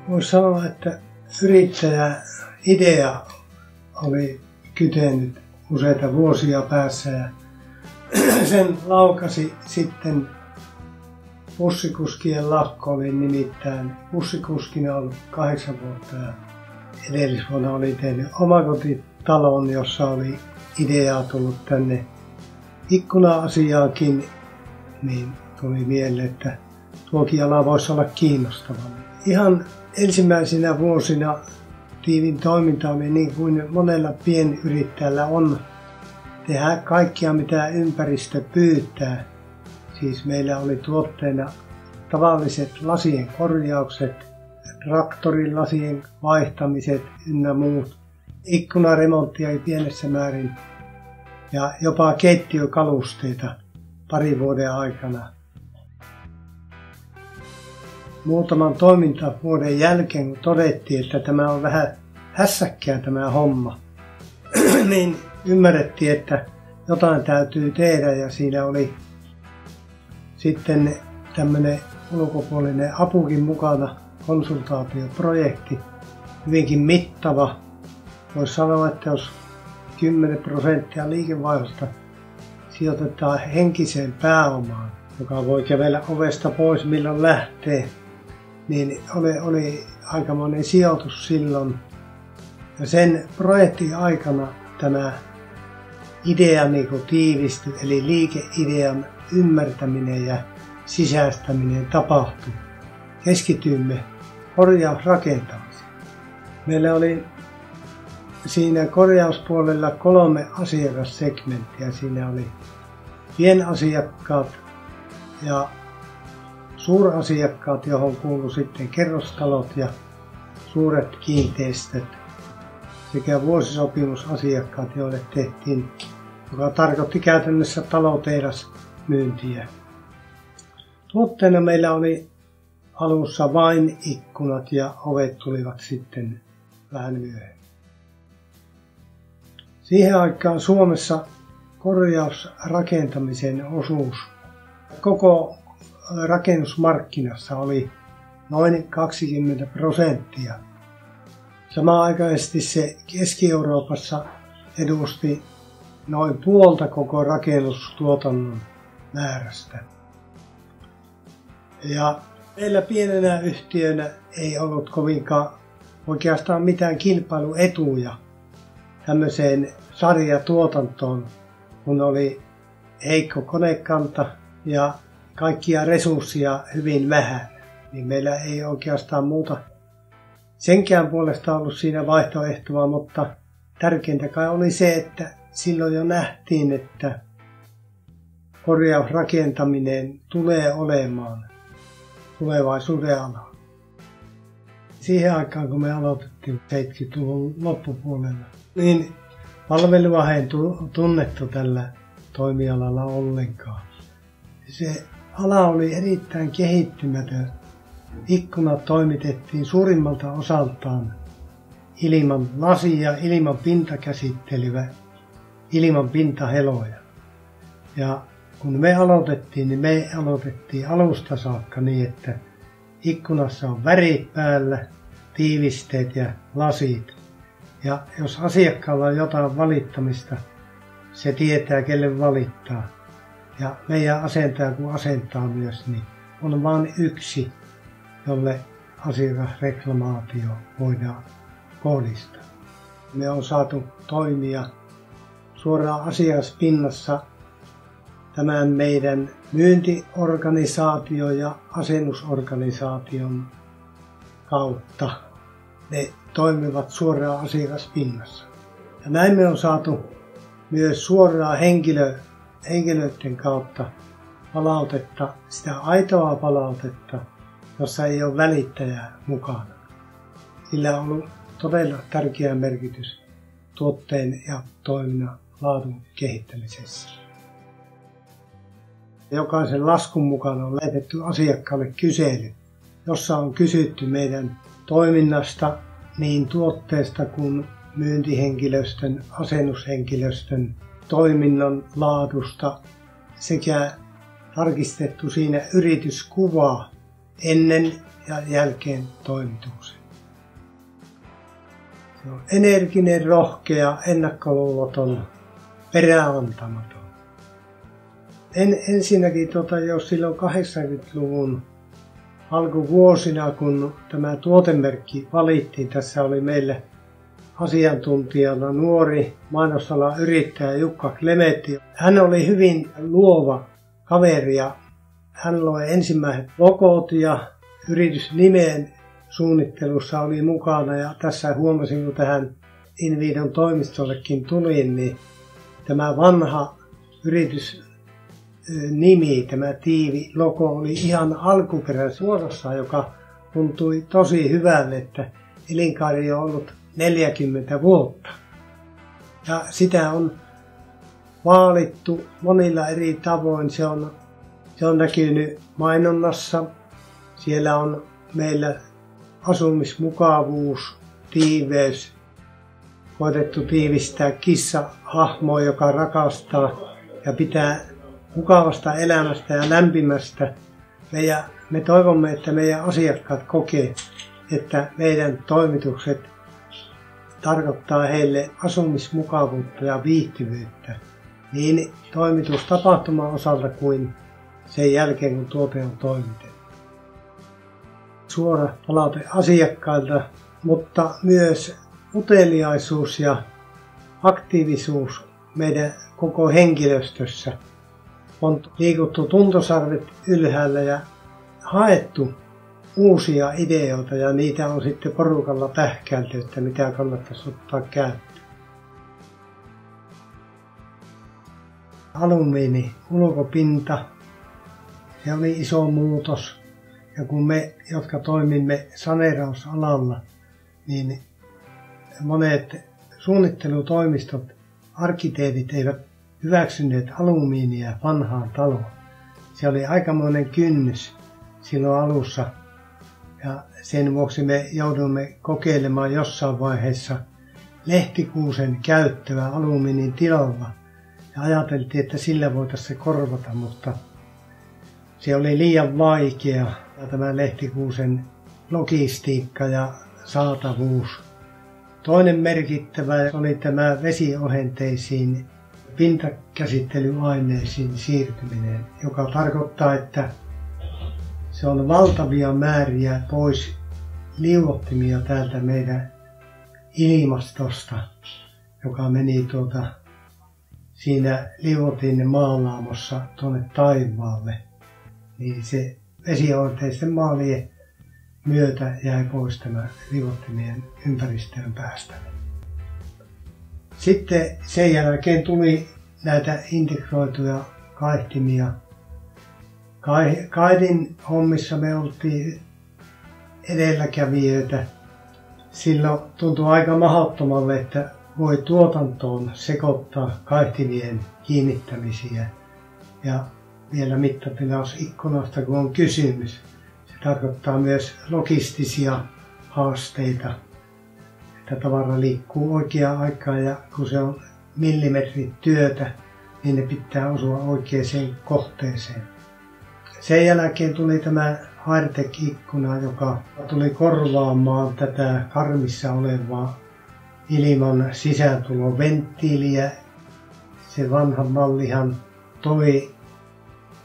Voisi sanoa, että yrittäjäidea oli kytenyt useita vuosia päässä ja sen laukasi sitten bussikuskien lakko. Oli nimittäin bussikuskina ollut 8 vuotta ja edellisvuonna oli tehnyt omakotitalon, jossa oli ideaa tullut tänne ikkuna-asiaakin, niin tuli mieleen, että tuokin ala voisi olla kiinnostava. Ihan ensimmäisinä vuosina tiivin toiminta oli niin kuin monella pienyrittäjällä on tehdä kaikkia mitä ympäristö pyytää. Siis meillä oli tuotteena tavalliset lasien korjaukset, traktorin lasien vaihtamiset ynnä muut. Ikkunaremonttia ei pienessä määrin ja jopa keittiökalusteita parin vuoden aikana. Muutaman toimintavuoden jälkeen, kun todettiin, että tämä on vähän hässäkkää tämä homma, niin ymmärrettiin, että jotain täytyy tehdä ja siinä oli sitten tämmöinen ulkopuolinen apukin mukana, konsultaatioprojekti, hyvinkin mittava. Voisi sanoa, että jos 10% liikevaihdosta sijoitetaan henkiseen pääomaan, joka voi kävellä ovesta pois milloin lähtee, niin oli aikamoinen sijoitus silloin. Ja sen projektin aikana tämä idea tiivistyi, eli liikeidean ymmärtäminen ja sisäistäminen tapahtui. Keskityimme korjausrakentamiseen. Meillä oli siinä korjauspuolella 3 asiakassegmenttiä. Siinä oli pienasiakkaat ja suurasiakkaat, johon kuului sitten kerrostalot ja suuret kiinteistöt sekä vuosisopimusasiakkaat, joille tehtiin, joka tarkoitti käytännössä talotehdasmyyntiä. Tuotteena meillä oli alussa vain ikkunat ja ovet tulivat sitten vähän myöhemmin. Siihen aikaan Suomessa korjausrakentamisen osuus koko rakennusmarkkinassa oli noin 20%. Samanaikaisesti se Keski-Euroopassa edusti noin puolta koko rakennustuotannon määrästä. Ja meillä pienenä yhtiönä ei ollut kovinkaan oikeastaan mitään kilpailuetuja tämmöiseen sarjatuotantoon, kun oli heikko konekanta ja kaikkia resursseja hyvin vähän, niin meillä ei oikeastaan muuta senkään puolesta ollut siinä vaihtoehtoa, mutta tärkeintä kai oli se, että silloin jo nähtiin, että korjausrakentaminen tulee olemaan tulevaisuuden ala. Siihen aikaan, kun me aloitettiin 70-luvun loppupuolella, niin palvelua ei tunnettu tällä toimialalla ollenkaan. Se ala oli erittäin kehittymätön. Ikkunat toimitettiin suurimmalta osaltaan ilman lasia, ilman pintakäsittelyä, ilman pintaheloja. Ja kun me aloitettiin, niin me aloitettiin alusta saakka niin, että ikkunassa on värit päällä, tiivisteet ja lasit. Ja jos asiakkaalla on jotain valittamista, se tietää, kelle valittaa. Ja meidän asentaja, kun asentaa myös, niin on vain yksi, jolle asiakasreklamaatio voidaan kohdistaa. Me on saatu toimia suoraan asiakaspinnassa tämän meidän myyntiorganisaatio ja asennusorganisaation kautta. Ne toimivat suoraan asiakaspinnassa. Ja näin me on saatu myös suoraan henkilöiden kautta palautetta, sitä aitoa palautetta, jossa ei ole välittäjää mukana. Sillä on ollut todella tärkeä merkitys tuotteen ja toiminnan laadun kehittämisessä. Jokaisen laskun mukana on lähetetty asiakkaalle kysely, jossa on kysytty meidän toiminnasta niin tuotteesta kuin myyntihenkilöstön, asennushenkilöstön toiminnan laadusta sekä tarkistettu siinä yrityskuvaa, ennen ja jälkeen toimituksen. Se on energinen, rohkea, ennakkoluuloton, peräantamaton. Ensinnäkin jo silloin 80-luvun alkuvuosina, kun tämä tuotemerkki valittiin, tässä oli meillä asiantuntijana nuori mainosalan yrittäjä Jukka Klemetti. Hän oli hyvin luova kaveri ja hän loi ensimmäiset logot ja yritysnimeen suunnittelussa oli mukana. Ja tässä huomasin, kun tähän Invidon toimistollekin tulin, niin tämä vanha yritysnimi, tämä tiivi-logo oli ihan alkuperäisessä muodossa, joka tuntui tosi hyvälle, että elinkaari on ollut 40 vuotta. Ja sitä on vaalittu monilla eri tavoin. Se on näkynyt mainonnassa. Siellä on meillä asumismukavuus, tiiveys. Koetettu tiivistää kissahahmoa, joka rakastaa ja pitää mukavasta elämästä ja lämpimästä. Me toivomme, että meidän asiakkaat kokee, että meidän toimitukset tarkoittaa heille asumismukavuutta ja viihtyvyyttä niin toimitustapahtuman osalta kuin sen jälkeen, kun tuote on toimitettu. Suora palaute asiakkailta, mutta myös uteliaisuus ja aktiivisuus meidän koko henkilöstössä. On liikuttu tuntosarvet ylhäällä ja haettu uusia ideoita ja niitä on sitten porukalla pähkäilty, että mitä kannattaisi ottaa käyttöön. Alumiini, ulkopinta, se oli iso muutos. Ja kun me, jotka toimimme saneerausalalla, niin monet suunnittelutoimistot, arkkitehdit eivät hyväksyneet alumiinia vanhaan taloon. Se oli aikamoinen kynnys silloin alussa. Ja sen vuoksi me joudumme kokeilemaan jossain vaiheessa lehtikuusen käyttöä alumiinin tilalla. Ja ajateltiin, että sillä voitaisiin se korvata, mutta se oli liian vaikea. Ja tämä lehtikuusen logistiikka ja saatavuus. Toinen merkittävä oli tämä vesiohenteisiin pintakäsittelyaineisiin siirtyminen, joka tarkoittaa, että se on valtavia määriä pois liuottimia täältä meidän ilmastosta, joka meni siinä liuotin maalaamossa tuonne taivaalle. Niin se vesiohenteisten maalien myötä jäi pois tämä liuottimien ympäristöön päästä. Sitten sen jälkeen tuli näitä integroituja kaihtimia. Kaihdin hommissa me oltiin edelläkävijöitä. Silloin tuntui aika mahdottomalle, että voi tuotantoon sekoittaa kaihtimien kiinnittämisiä. Ja vielä mittatilausikkunasta, kun on kysymys. Se tarkoittaa myös logistisia haasteita, että tavara liikkuu oikeaan aikaan ja kun se on millimetrit työtä, niin ne pitää osua oikeaan kohteeseen. Sen jälkeen tuli tämä Hairtec-ikkuna, joka tuli korvaamaan tätä karmissa olevaa ilman sisääntuloventtiiliä. Se vanha mallihan toi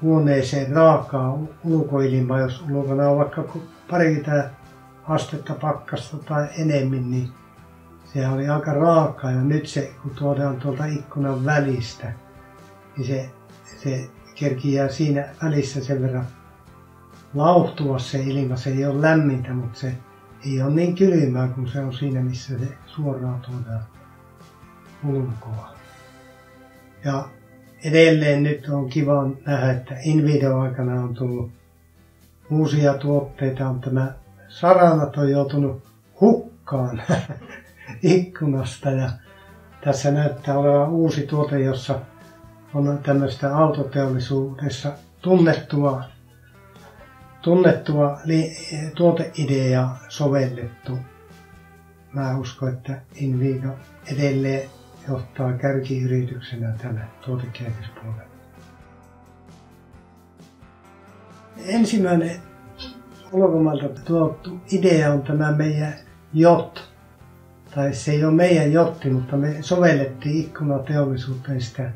huoneeseen raakaa ulkoilmaa, jos ulkona on vaikka parikymmentä astetta pakkasta tai enemmän, niin se oli aika raakaa. Ja nyt se, kun tuodaan tuolta ikkunan välistä, niin se kerkiää siinä välissä sen verran lauhtua se ilma. Se ei ole lämmintä, mutta se ei ole niin kylmää kuin se on siinä, missä se suoraan tuodaan ulkoa. Ja edelleen nyt on kiva nähdä, että Invidon aikana on tullut uusia tuotteita. Tämä saranat on joutunut hukkaan ikkunasta ja tässä näyttää olevan uusi tuote, jossa on tämmöistä autoteollisuudessa tunnettua tuoteideaa sovellettu. Mä uskon, että Invido edelleen johtaa kärkiyrityksenä tällä tuotekehityspuolella. Ensimmäinen ulkomailta tuotu idea on tämä meidän JOT. Tai se ei ole meidän jotti, mutta me sovellettiin ikkunateollisuuteen sitä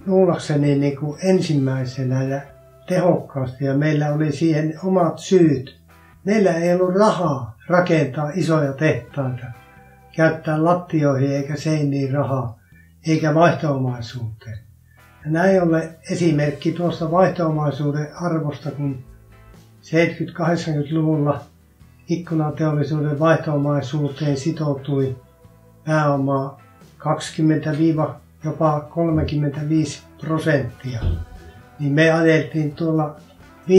luulakseni ensimmäisenä ja tehokkaasti. Ja meillä oli siihen omat syyt. Meillä ei ollut rahaa rakentaa isoja tehtaita, käyttää lattioihin eikä seiniin rahaa, eikä vaihtoomaisuuteen. Ja näin ollen esimerkki tuosta vaihtoomaisuuden arvosta, kun 70-80-luvulla ikkunateollisuuden vaihtoomaisuuteen sitoutui pääomaa 20-jopa 35%, niin me ajeltiin tuolla 5%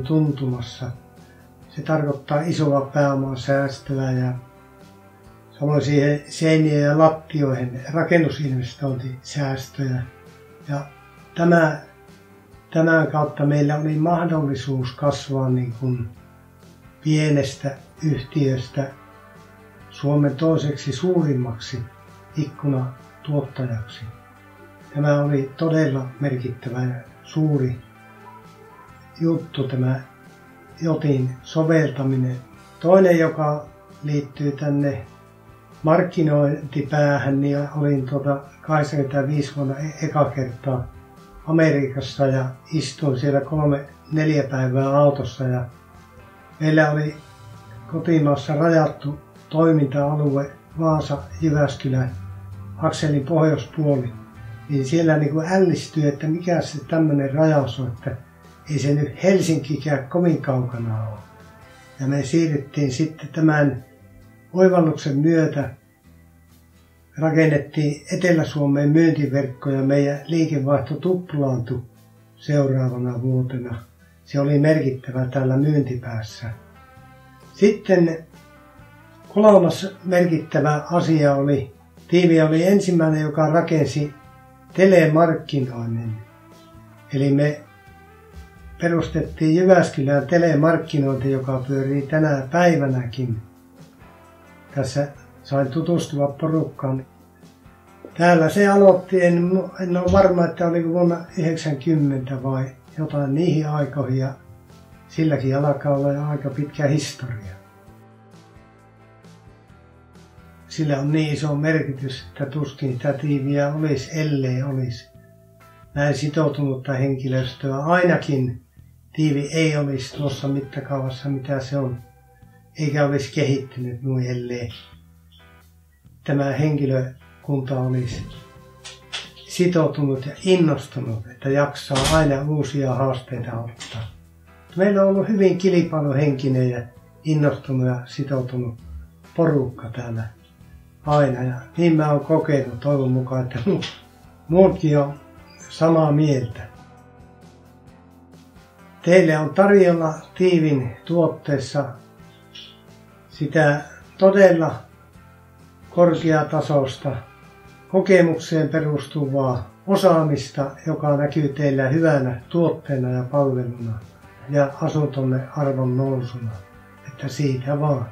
tuntumassa. Se tarkoittaa isoa pääomaa säästöä ja samoin siihen seinien ja lattioihin rakennusinvestointisäästöjä. Ja tämän kautta meillä oli mahdollisuus kasvaa pienestä yhtiöstä Suomen toiseksi suurimmaksi ikkunatuottajaksi. Tämä oli todella merkittävä ja suuri juttu, tämä JOTin soveltaminen. Toinen, joka liittyy tänne markkinointipäähän, niin olin 85 vuonna eka kertaa Amerikassa ja istuin siellä 3-4 päivää autossa ja meillä oli kotimaassa rajattu toiminta-alue Vaasa-Jyväskylän akselin pohjoispuoli. Niin siellä ällistyi, että mikä se tämmöinen rajaus on, että ei se nyt Helsinkikään kovin kaukana ole. Ja me siirryttiin sitten tämän oivalluksen myötä, rakennettiin Etelä-Suomeen myyntiverkkoja, meidän liikevaihto tuplaantui seuraavana vuotena. Se oli merkittävä täällä myyntipäässä. Sitten kolmas merkittävä asia oli, Tiivi oli ensimmäinen, joka rakensi telemarkkinoinnin. Eli me perustettiin Jyväskylään telemarkkinointi, joka pyörii tänä päivänäkin. Tässä sain tutustua porukkaan. Täällä se aloitti, en ole varma, että oli vuonna 90 vai jotain niihin aikoihin. Ja silläkin alkaa olla aika pitkä historia. Sillä on niin iso merkitys, että tuskin sitä tiiviä olisi, ellei olisi näin sitoutunutta henkilöstöä. Ainakin tiivi ei olisi tuossa mittakaavassa, mitä se on, eikä olisi kehittynyt noin, ellei tämä henkilökunta olisi sitoutunut ja innostunut, että jaksaa aina uusia haasteita ottaa. Meillä on ollut hyvin kilpailuhenkinen ja innostunut ja sitoutunut porukka täällä aina. Ja niin mä oon kokenut, toivon mukaan, että muutkin on samaa mieltä. Teille on tarjolla Tiivin tuotteessa sitä todella korkeatasoista, kokemukseen perustuvaa osaamista, joka näkyy teillä hyvänä tuotteena ja palveluna ja asuntonne arvon nousuna. Että siitä vaan.